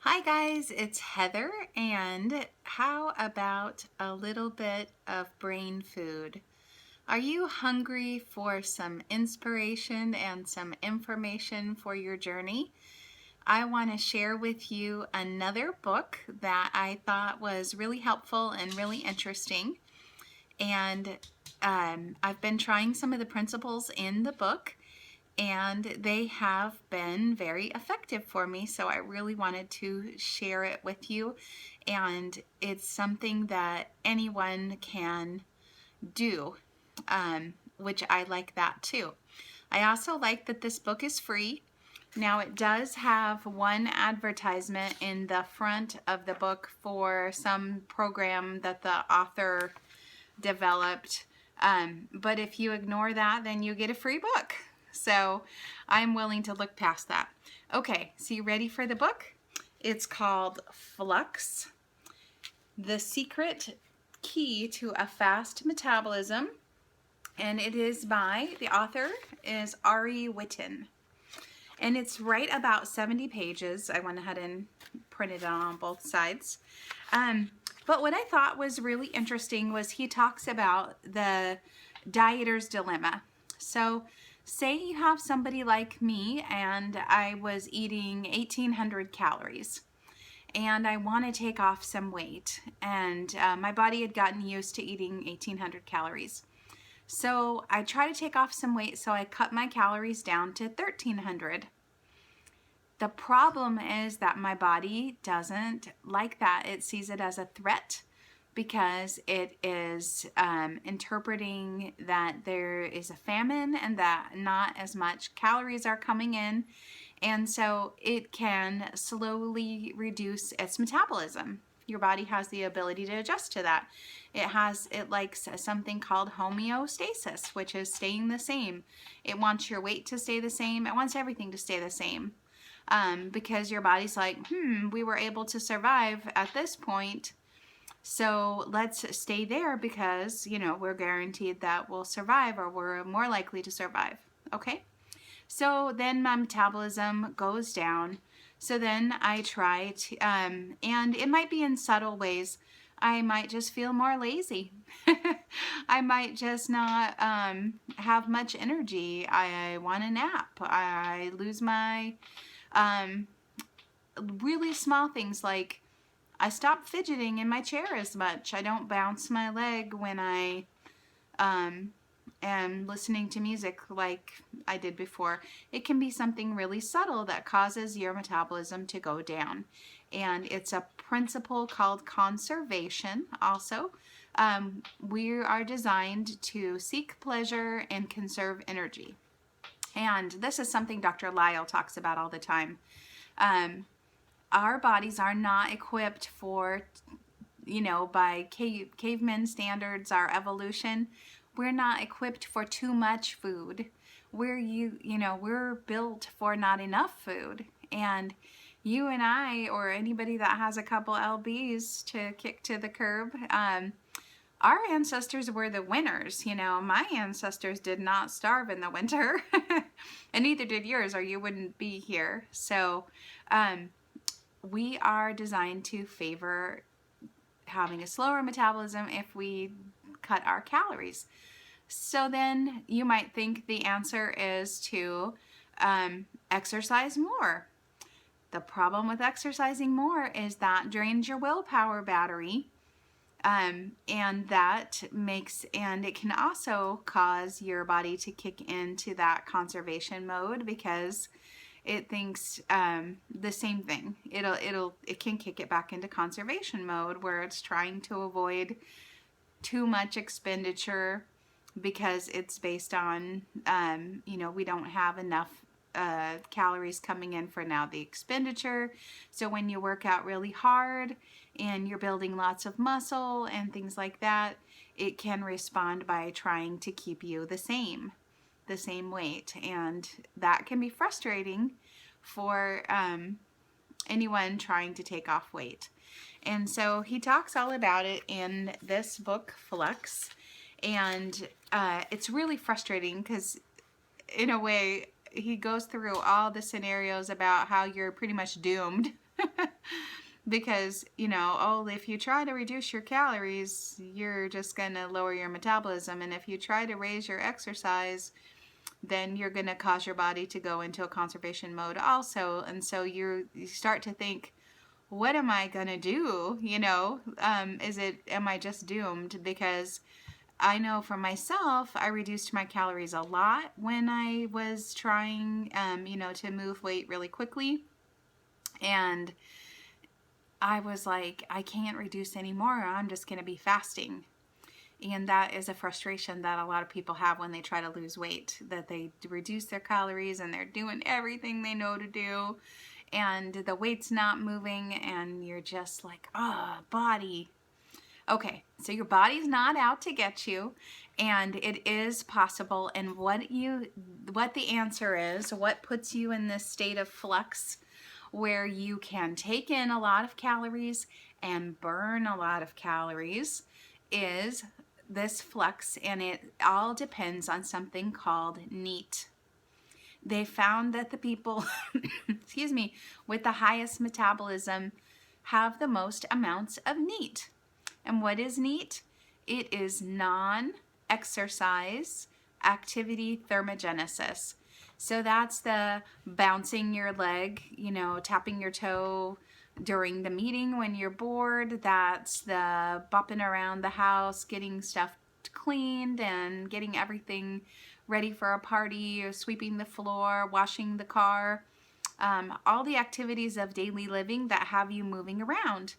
Hi guys, it's Heather, and how about a little bit of brain food? Are you hungry for some inspiration and some information for your journey? I want to share with you another book that I thought was really helpful and really interesting. And I've been trying some of the principles in the book, and they have been very effective for me. So I really wanted to share it with you. And it's something that anyone can do, which I like that too. I also like that this book is free. Now, it does have one advertisement in the front of the book for some program that the author developed. But if you ignore that, then you get a free book. So I'm willing to look past that. Okay, so you ready for the book? It's called Flux, The Secret Key to a Fast Metabolism. And it is by, the author is Whitten. And it's right about 70 pages. I went ahead and printed it on both sides. But what I thought was really interesting was he talks about the dieter's dilemma. So say you have somebody like me and I was eating 1,800 calories and I want to take off some weight, and my body had gotten used to eating 1,800 calories. So I try to take off some weight, so I cut my calories down to 1,300. The problem is that my body doesn't like that. It sees it as a threat because it is interpreting that there is a famine and that not as much calories are coming in. And so it can slowly reduce its metabolism. Your body has the ability to adjust to that. It likes something called homeostasis, which is staying the same. It wants your weight to stay the same. It wants everything to stay the same. Because your body's like, we were able to survive at this point, so let's stay there because, we're guaranteed that we'll survive, or we're more likely to survive. Okay? So then my metabolism goes down. So then I try to, and it might be in subtle ways. I might just feel more lazy. I might just not have much energy. I want a nap. I lose my really small things, like I stop fidgeting in my chair as much. I don't bounce my leg when I am listening to music like I did before. It can be something really subtle that causes your metabolism to go down. And it's a principle called conservation also. We are designed to seek pleasure and conserve energy. And this is something Dr. Lyle talks about all the time. Our bodies are not equipped for, by caveman standards, our evolution, we're not equipped for too much food. We're built for not enough food. And you and I, or anybody that has a couple lbs to kick to the curb, our ancestors were the winners. My ancestors did not starve in the winter, and neither did yours, or you wouldn't be here. So we are designed to favor having a slower metabolism if we cut our calories. So then you might think the answer is to exercise more. The problem with exercising more is that drains your willpower battery. And it can also cause your body to kick into that conservation mode because it thinks the same thing. It can kick it back into conservation mode where it's trying to avoid too much expenditure because it's based on we don't have enough calories coming in for now the expenditure. So when you work out really hard and you're building lots of muscle and things like that, it can respond by trying to keep you the same weight, and that can be frustrating for anyone trying to take off weight. And so he talks all about it in this book, Flux, and it's really frustrating because in a way he goes through all the scenarios about how you're pretty much doomed Because, oh, if you try to reduce your calories, you're just going to lower your metabolism. And if you try to raise your exercise, then you're going to cause your body to go into a conservation mode also. And so you start to think, what am I going to do? Am I just doomed? Because I know for myself, I reduced my calories a lot when I was trying, to move weight really quickly. And I was like, I can't reduce anymore. I'm just going to be fasting. And that is a frustration that a lot of people have when they try to lose weight, that they reduce their calories and they're doing everything they know to do, and the weight's not moving, and you're just like, body. Okay, so your body's not out to get you, and it is possible. And what the answer is, what puts you in this state of flux where you can take in a lot of calories and burn a lot of calories, is this flux, and it all depends on something called NEAT. They found that the people, excuse me, with the highest metabolism have the most amounts of NEAT. And what is NEAT? It is non-exercise activity thermogenesis. So that's the bouncing your leg, tapping your toe during the meeting when you're bored. That's the bopping around the house, getting stuff cleaned and getting everything ready for a party, or sweeping the floor, washing the car. All the activities of daily living that have you moving around.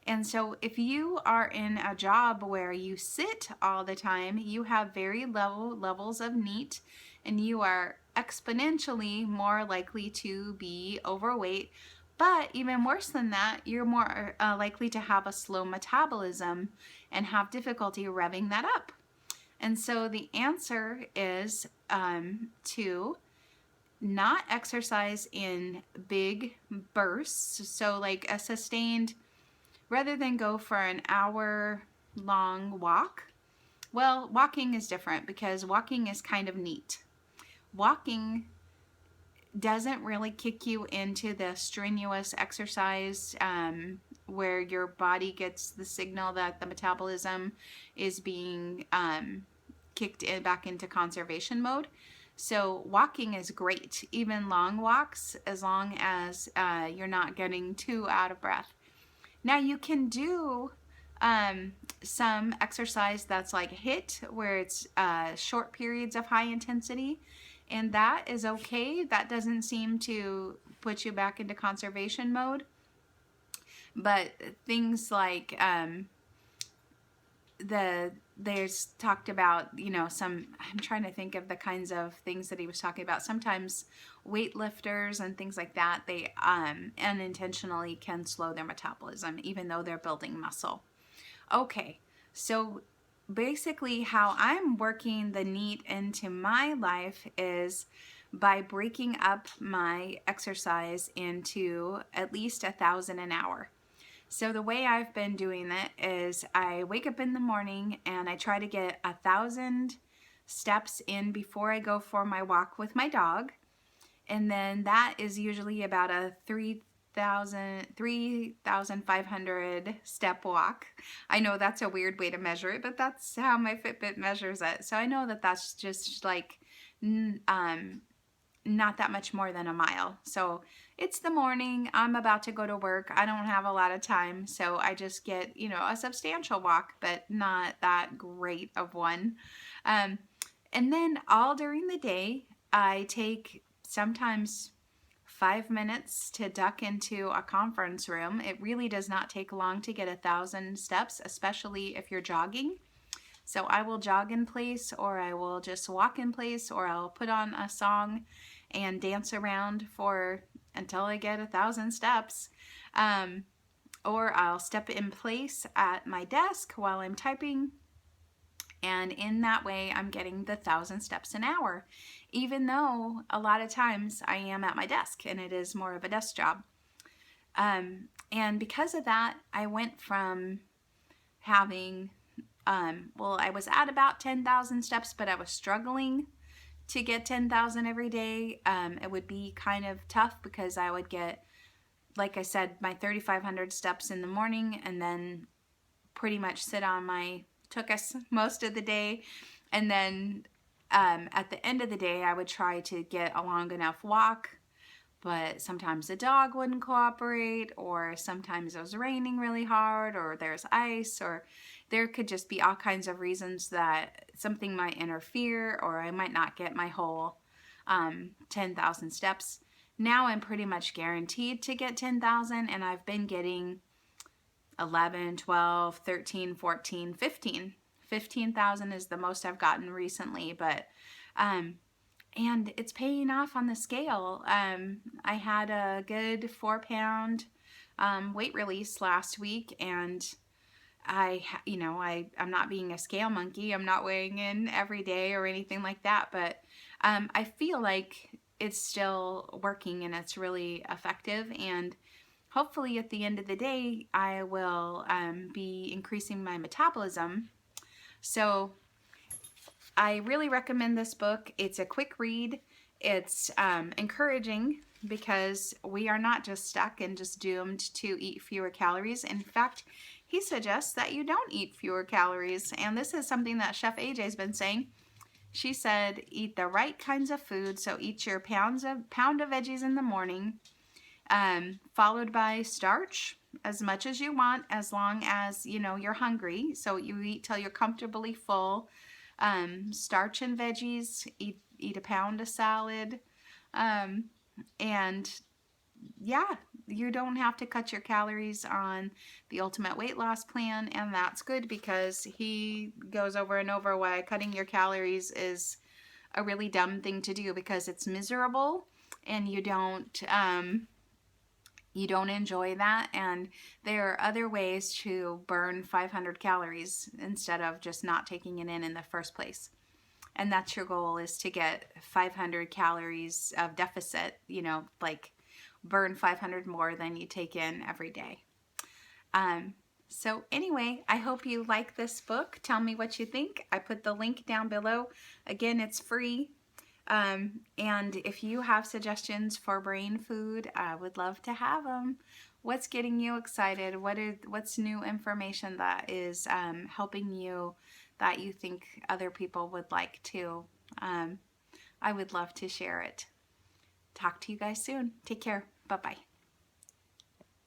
And so if you are in a job where you sit all the time, you have very low levels of NEAT, and you are exponentially more likely to be overweight. But even worse than that, you're more likely to have a slow metabolism and have difficulty revving that up. And so the answer is to not exercise in big bursts. So like a sustained, rather than go for an hour-long walk. Well, walking is different because walking is kind of neat. Walking doesn't really kick you into the strenuous exercise where your body gets the signal that the metabolism is being kicked back into conservation mode. So walking is great, even long walks, as long as you're not getting too out of breath. Now you can do some exercise that's like HIIT, where it's short periods of high intensity, and that is okay. That doesn't seem to put you back into conservation mode. But things like there's talked about, some, I'm trying to think of the kinds of things that he was talking about. Sometimes weightlifters and things like that, they unintentionally can slow their metabolism, even though they're building muscle. Okay, so basically how I'm working the NEAT into my life is by breaking up my exercise into at least 1,000 an hour. So the way I've been doing it is I wake up in the morning and I try to get 1,000 steps in before I go for my walk with my dog. And then that is usually about a 3,500 step walk. I know that's a weird way to measure it, but that's how my Fitbit measures it. So I know that that's just like not that much more than a mile. So it's the morning, I'm about to go to work, I don't have a lot of time, so I just get, a substantial walk, but not that great of one. And then all during the day, I take sometimes 5 minutes to duck into a conference room. It really does not take long to get 1,000 steps, especially if you're jogging. So I will jog in place, or I will just walk in place, or I'll put on a song and dance around until I get 1,000 steps. Or I'll step in place at my desk while I'm typing. And in that way, I'm getting the 1,000 steps an hour, even though a lot of times I am at my desk and it is more of a desk job. And because of that, I went from having, I was at about 10,000 steps, but I was struggling to get 10,000 every day. It would be kind of tough because I would get like I said, my 3,500 steps in the morning, and then pretty much sit on my tuchus most of the day. And then at the end of the day, I would try to get a long enough walk, but sometimes the dog wouldn't cooperate, or sometimes it was raining really hard, or there's ice, or there could just be all kinds of reasons that something might interfere, or I might not get my whole 10,000 steps. Now I'm pretty much guaranteed to get 10,000, and I've been getting 11, 12, 13, 14, 15. 15,000 is the most I've gotten recently, but and it's paying off on the scale. I had a good 4 pound weight release last week, and I'm not being a scale monkey. I'm not weighing in every day or anything like that, but I feel like it's still working and it's really effective. And hopefully at the end of the day, I will be increasing my metabolism. So I really recommend this book. It's a quick read. It's encouraging because we are not just stuck and just doomed to eat fewer calories. In fact, he suggests that you don't eat fewer calories. And this is something that Chef AJ's been saying. She said, eat the right kinds of food. So eat your pound of veggies in the morning, followed by starch as much as you want, as long as you're hungry. So you eat till you're comfortably full. Starch and veggies. Eat a pound of salad, and yeah, you don't have to cut your calories on the Ultimate Weight Loss Plan, and that's good because he goes over and over why cutting your calories is a really dumb thing to do, because it's miserable and you don't enjoy that. And there are other ways to burn 500 calories instead of just not taking it in the first place. And that's your goal, is to get 500 calories of deficit, like burn 500 more than you take in every day. So anyway, I hope you like this book. Tell me what you think. I put the link down below. Again, it's free. And if you have suggestions for brain food, I would love to have them. What's getting you excited? What's new information that is helping you, that you think other people would like to? I would love to share it. Talk to you guys soon. Take care. Bye-bye.